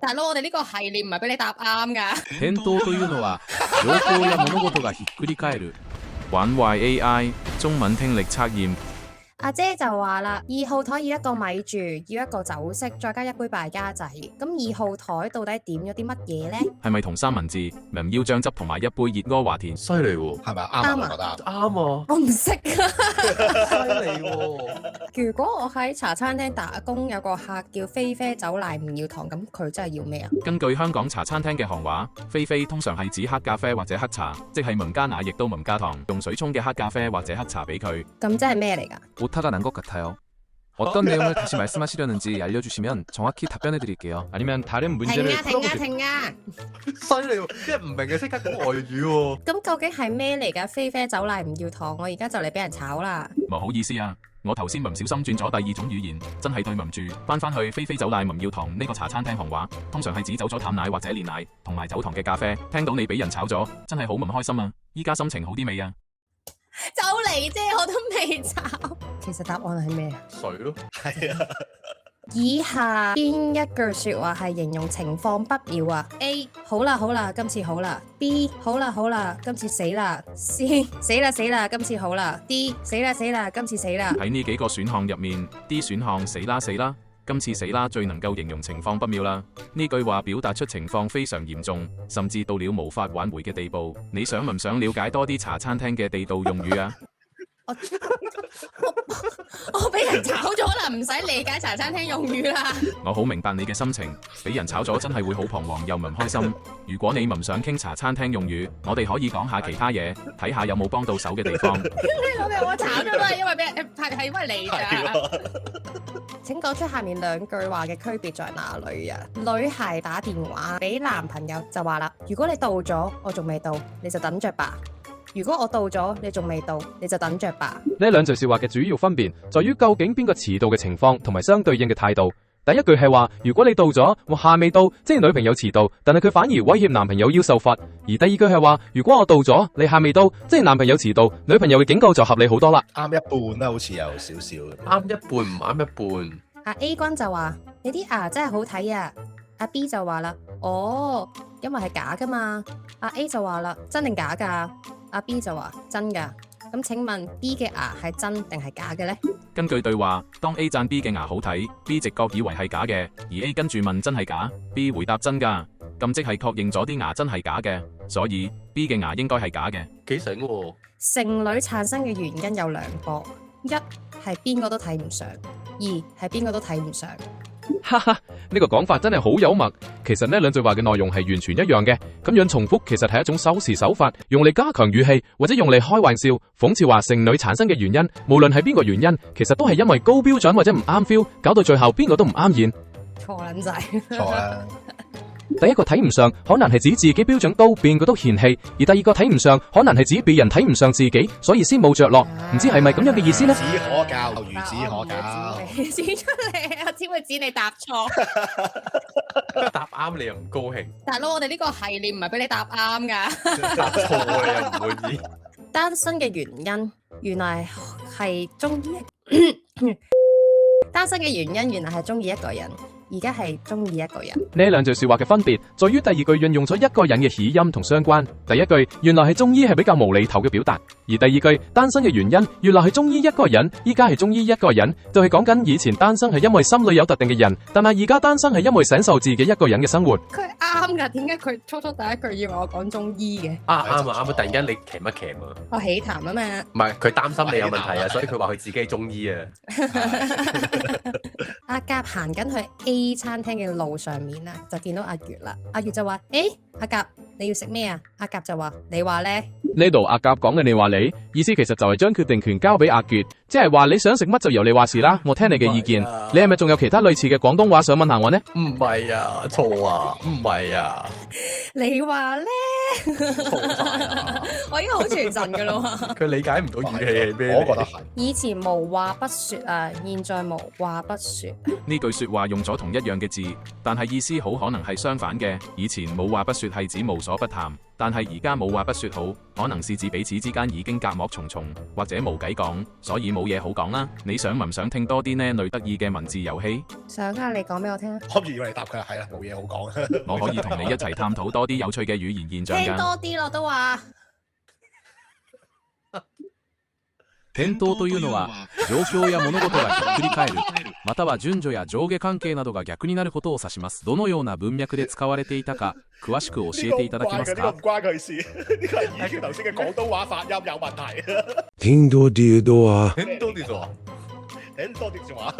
大佬，我哋呢個系列唔係俾你答啱㗎。転倒というのは情報や物事がひっくり返る。玩壞 AI 中文聽力測驗。阿姐就話啦，2號台要一個米住，要一個酒色，再加一杯敗家仔。咁2號台到底點咗啲乜嘢呢？係咪同三文治、明腰醬汁同埋一杯熱阿華田？犀利喎，係咪啱啊？我覺得啱啊，我唔識啊。犀利喎！如果我喺茶餐廳打工，有個客叫飛啡走奶唔要糖，咁佢真係要咩啊？根據香港茶餐廳嘅行話，飛飛通常係指黑咖啡或者黑茶，即係唔加奶亦都唔加糖，用水沖嘅黑咖啡或者黑茶俾佢。咁即係咩嚟㗎？ 오타가 난 것 같아요. 어떤 내용을 다시 말씀하시려는지 알려주시면 정확히 답변해드릴게요. 아니면 다른 停 문제를 啊停啊停啊！犀利喎，即係唔明嘅即刻講外語喎。咁究竟係咩嚟㗎？飛啡走奶唔要糖，我而家就嚟俾人炒啦！唔好意思啊，我頭先唔小心轉咗第二種語言，真係對唔住。翻去飛飛走奶唔要糖呢個茶餐廳行話，通常係指走咗淡奶或者煉奶同埋走糖嘅咖啡。聽到你俾人炒咗，真係好唔開心啊！依家心情好啲未啊？就嚟啫，我都未炒。其實答案係咩啊？水咯，係啊，以下邊一句說話係形容情況不妙啊 ？A 好啦好啦，今次好啦。B 好啦好啦，今次死啦。C 死啦死啦，今次好啦。D 死啦死啦，今次死啦。喺呢幾個選項入面 ，D 選項死啦死啦，今次死啦最能夠形容情況不妙啦。呢句話表達出情況非常嚴重，甚至到了無法挽回嘅地步。你想唔想了解多啲茶餐廳嘅地道用語啊？我俾人炒咗啦，唔使理解茶餐廳用語啦。我好明白你嘅心情，俾人炒咗真係會好彷徨又唔開心。如果你唔想傾茶餐廳用語，我哋可以講下其他嘢，睇下有冇幫到手嘅地方。我炒咗都係因為俾人係因為你咋。請講出下面兩句話嘅區別在哪裏啊？女孩打電話俾男朋友就話啦，如果你到咗，我仲未到，你就等着吧。如果我到咗，你仲未到，你就等着吧。呢兩句說話嘅主要分別在於究竟邊個遲到嘅情況同埋相對應嘅態度。第一句係話，如果你到咗，我下未到，即係女朋友遲到，但係佢反而威脅男朋友要受罰。而第二句係話，如果我到咗，你下未到，即係男朋友遲到，女朋友嘅警告就合理好多啦。啱一半啦，好似有少少。啱一半唔啱一半。阿 A 君就話：你啲牙真係好睇啊！阿 B 就話啦：哦，因為係假噶嘛。阿 A 就話啦：真定假噶？阿 B 就話真噶，咁請問 B 嘅牙係真定係假嘅呢？根據對話，當 A 讚 B 嘅牙好睇 ，B 直覺以為係假嘅，而 A 跟住問真係假 ，B 回答真噶，咁即係確認咗啲牙真係假嘅，所以 B 嘅牙應該係假嘅。幾醒喎！剩女產生嘅原因有兩個，一係邊個都睇唔上，二係邊個都睇唔上。哈哈，呢個講法真係好幽默。其實呢兩句話嘅內容係完全一樣嘅，咁樣重複其實係一種修辭手法，用嚟加強語氣或者用嚟開玩笑，諷刺話剩女產生嘅原因，無論係邊個原因，其實都係因為高標準或者唔啱 feel，搞到最後邊個都唔啱演。錯撚晒。錯啦。第一個睇唔上，可能係指自己標準高，邊個都嫌棄；而第二個睇唔上，可能係指別人睇唔上自己，所以先冇着落。唔知係咪咁樣嘅意思呢？孺子可教，孺子可教。指出嚟，我只會指你答錯。答啱你又唔高興，大佬，我哋呢個系列唔係俾你答啱㗎。答錯你又唔滿意。單身嘅原因原來係中意單身嘅原因原來係中意一個人，而家係中意一個人。呢兩句說話嘅分別，在於第二句運用咗一個人嘅起音同相關。第一句原來係中醫係比較無厘頭嘅表達，而第二句單身嘅原因原來係中醫一個人，依家係中醫一個人，就係講緊以前單身係因為心裏有特定嘅人，但係而家單身係因為享受自己一個人嘅生活。佢啱㗎，點解佢初第一句以為我講中醫嘅？啱啊啱啊！突然間你鉗一鉗啊！我起痰啊嘛。唔係佢擔心你有問題啊，所以佢話佢自己係中醫啊。阿甲行緊去 A 餐廳嘅路上面啦，就見到阿月啦。阿月就話：阿甲，你要食咩啊？阿甲就話：你話呢？呢度阿甲講嘅你話你，意思其實就係將決定權交俾阿月，即係話你想食乜就由你話事啦，我聽你嘅意見。你係咪仲有其他類似嘅廣東話想問下我呢？唔係啊，錯啊，唔係啊。你話呢？錯晒啊！我已經好全神噶咯。佢理解唔到語氣係咩？我覺得係。以前無話不說啊，現在無話不說。呢句說話用咗同一樣嘅字，但係意思好可能係相反嘅。以前冇話不說係指無所不談，但係而家冇話不說好，可能是指彼此之間已經隔膜重重，或者冇計講，所以冇嘢好講啦。你想唔想聽多啲呢類得意嘅文字遊戲？想啊，你講俾我聽啊。我諗住要你答佢係啦，冇嘢好講。我可以同你一齊探討多啲有趣嘅語言現象聽㗎。多啲咯，都話。転倒というのは状況や物事がひっくり返るまたは順序や上下関係などが逆になることを指します。どのような文脈で使われていたか詳しく教えていただけますか？呢個唔關佢事，呢個係EQ頭先嘅廣東話發音有問題。聽多啲都話。聽多啲就話，聽多啲說話，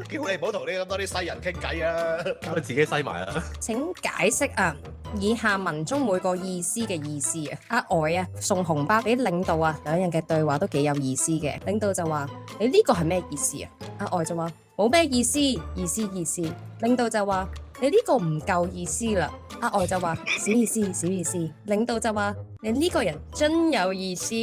叫你唔好同呢咁多啲西人傾偈啊！搞到自己西埋啦。請解釋啊，以下文中每個意思嘅意思啊。阿外啊送紅包俾領導啊，兩人嘅對話都幾有意思嘅。領導就話：你呢個係咩意思啊？阿外就話：冇咩意思，意思。領導就話：你呢個唔夠意思啦。阿外就話：小意思。領導就話：你呢個人真有意思。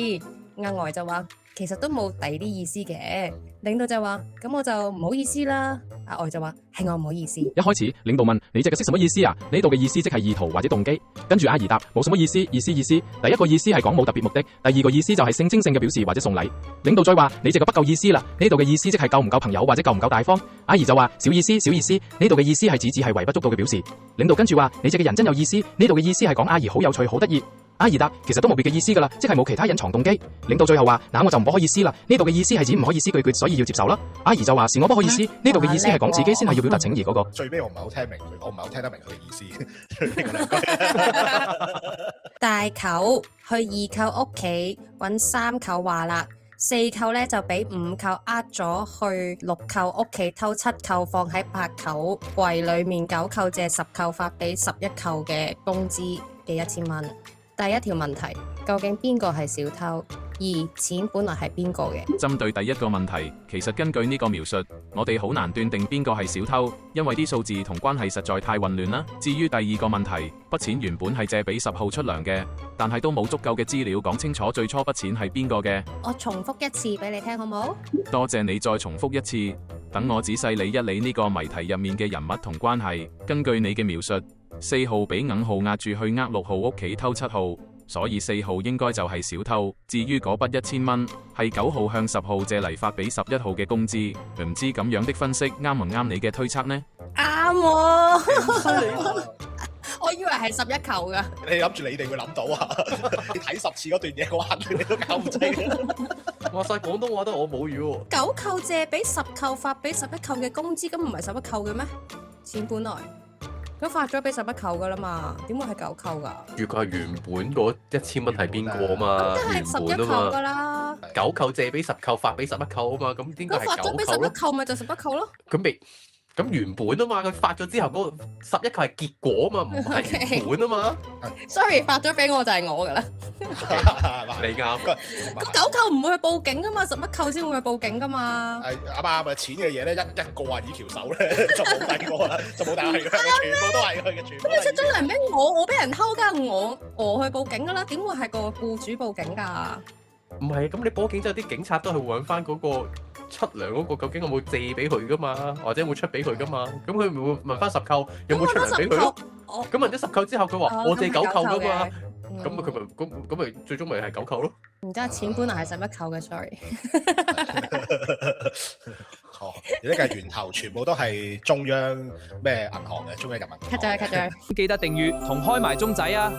阿外就話：其實都冇第啲意思嘅。領導就話：咁我就唔好意思啦。阿外就話：係我唔好意思。一開始領導問你隻嘅識什麼意思啊？呢度嘅意思即係意圖或者動機。跟住阿姨答冇什麼意思。第一個意思係講冇特別目的，第二個意思就係象徵性嘅表示或者送禮。領導再話你隻嘅不夠意思啦，呢度嘅意思即係夠唔夠朋友或者夠唔夠大方。阿姨就話小意思，呢度嘅意思係只係微不足道嘅表示。領導跟住話你隻嘅人真有意思，呢度嘅意思係講阿姨好有趣好得意。阿姨答其實都冇別嘅意思噶啦，即係冇其他隱藏動機。領導最後話那我就唔可以思啦，呢度嘅意思係指唔可以思拒絕，所以要接受啦。阿姨就話是我不可以思，呢度嘅意思係講自己先係要表達情誼嗰個。最尾我唔係好聽明，我唔係好聽得明佢嘅意思。最尾嗰兩句。大舅去二舅屋企揾三舅話啦，四舅咧就俾五舅呃咗去六舅屋企偷七舅放喺八舅櫃裏面，九舅借十舅發俾11舅嘅工資嘅1000蚊。第一條問題，究竟邊個係小偷？而錢本來係邊個嘅？針對第一個問題，其實根據呢個描述，我哋好難斷定邊個係小偷，因為啲數字同關係實在太混亂啦。至於第二個問題，筆錢原本係借俾10號出糧嘅，但係都冇足夠嘅資料講清楚最初筆錢係邊個嘅。我重複一次俾你聽好冇？多謝你再重複一次，等我仔細理一理呢個謎題入面嘅人物同關係。根據你嘅描述，4號俾5號壓住去6號屋企偷7號。所以4號應該就係小偷。至於嗰筆1000蚊係9號向10號借嚟發俾11號嘅工資，唔知咁樣的分析啱唔啱你嘅推測呢？啱喎，我以為係11球㗎。你諗住你哋會諗到啊？你睇10次嗰段嘢，我肯定你都搞唔清。話晒廣東話得我冇語喎。 9扣借俾10扣發俾11扣嘅工資，咁唔係11扣嘅咩？錢本來都發咗俾11扣噶啦嘛，點會係9扣噶？如果係原本嗰1000蚊係邊個嘛？咁原係11本啊扣噶嘛。啦。 9扣借俾10扣發俾11扣啊嘛，咁點解係咁發咗俾9扣咯？ 11扣咪就11扣咯。咁原本啊嘛，佢發咗之後嗰個11扣係結果啊嘛，唔係原本啊嘛。Sorry，發咗俾我就係我噶啦。你啱。咁9扣唔會去報警噶嘛，11扣先會去報警噶嘛。係啱啱啊！錢嘅嘢咧，一個話以橋手咧，就冇第二個啦，就冇第二個嘅，全部都係佢嘅，全部都係。咁你出咗糧俾我俾人偷，梗係我去報警噶啦，點會係個僱主報警㗎？唔係，咁你報警之後，啲警察都係會揾翻嗰個出糧嗰個，究竟有冇借俾佢噶嘛，或者有冇出俾佢噶嘛？咁佢咪會問翻10扣有冇出糧俾佢咯？咁問咗10扣之後，佢話我借9扣噶嘛，咁咪佢咪咁咪最終咪係9扣咯？然之後錢本來係11扣嘅，sorry。哦，而呢個源頭全部都係中央咩銀行嘅，中央人民銀行。cut 咗。記得訂閱同開埋鐘仔啊！